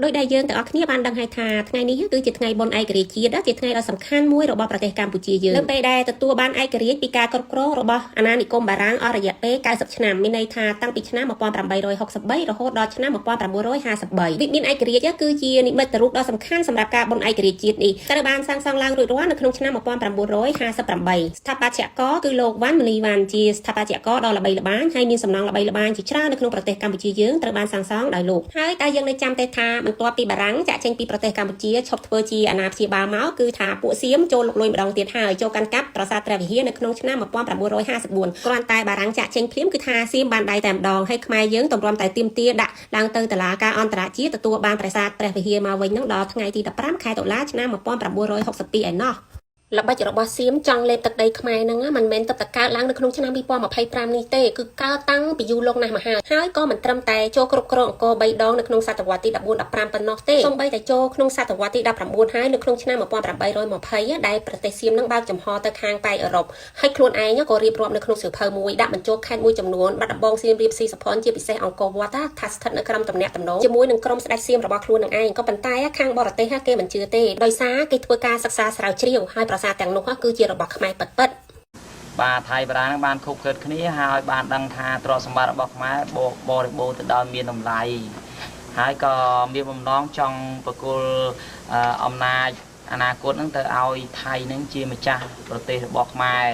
ដោយដែលយើងទាំងអស់គ្នាបានដឹងហើយថាថ្ងៃនេះគឺជាថ្ងៃបុណ្យឯករាជ្យជាតិជាថ្ងៃដ៏សំខាន់មួយរបស់ប្រទេសកម្ពុជាយើងនៅពេលដែលទទួលបានឯករាជ្យពីការគ្រប់គ្រងរបស់អាណានិគមបារាំងអស់រយៈពេល90ឆ្នាំមានន័យថាតាំងពីឆ្នាំ1863រហូតដល់ឆ្នាំ1953វិមានឯករាជ្យគឺជានិមិត្តរូបដ៏សំខាន់សម្រាប់ការបុណ្យឯករាជ្យជាតិនេះត្រូវបានសាងសង់ឡើងរួចរាល់នៅក្នុងឆ្នាំ1958ស្ថាបត្យករគឺលោកវ៉ាន់មូនីវ៉ាន់ជាស្ថាបត្យករដ៏ល្បីល្បាញហើយមានសំណង់ល្បីល្បាញជាច្រើននៅក្នុងប្រទេសកម្ពុជាយើងត្រូវបានសាងសង់ដោយលោកហើយតែយើងនៅចាំទេថាបន្ទាប់ពីបារាំងចាក់ចេញពីប្រទេសកម្ពុជាឈប់ធ្វើជាអាណាព្យាបាលមកគឺថាពួកសៀមចូលលុកលុយម្ដងទៀតហើយចូលកាន់កាប់ប្រាសាទព្រះវិហារនៅក្នុងឆ្នាំ1954គ្រាន់តែបារាំងចាក់ចេញភ្លាមគឺថាសៀមបានដៃតែម្ដងហើយខ្មែរយើងទម្រាំតែទាមទារដាក់ឡើងទៅតុលាការអន្តរជាតិទទួលបានប្រាសាទព្រះវិហារមកវិញនឹងដល់ថ្ងៃទី15ខែតុលាឆ្នាំ1962ឯណោះល្បិចរបស់សៀមចង់លេបទឹកដីខ្មែរហ្នឹងមិនមែនទឹកតកើតឡើងនៅក្នុងឆ្នាំ2025នេះទេគឺកើតតាំងពីយូរលង់ណាស់មកហើយក៏មិនត្រឹមតែចូលគ្រប់គ្រងអង្គរ3ដងនៅក្នុងសតវត្សទី14 15ប៉ុណ្ណោះទេសូម្បីតែចូលក្នុងសតវត្សទី19ហើយនៅក្នុងឆ្នាំ1820ដែលប្រទេសសៀមនឹងបើកចំហទៅខាងប៉ែកអឺរ៉ុបហើយខ្លួនឯងក៏រៀបរាប់នៅក្នុងសៀវភៅមួយដាក់បញ្ចូលខេត្តមួយចំនួនបាត់ដំបងសៀមរាបស៊ីសុផាន់ជាពិសេសអង្គរវត្តថាស្ថិតនៅក្រោមទំនាក់ទំនងជាមួយនឹងក្រុមស្ដេចសៀមរបស់ខ្លួននឹងឯងក៏ប៉ុន្តែខាងបរទេសគេមិនជឿទេដោយសារគេធ្វើការសិក្សាស្រាវជ្រាវហើយប្រាសាទទាំងនោះគឺជារបស់ខ្មែរពិតបាទថៃបារាំងបានខុបខិតគ្នាហើយបានដឹងថាទ្រព្យសម្បត្តិរបស់ខ្មែរបរិបូរទៅដល់មានតម្លៃហើយក៏មានបំណងចង់ប្រគល់អំណាចអនាគតនឹងទៅឲ្យថៃនឹងជាម្ចាស់ប្រទេសរបស់ខ្មែរ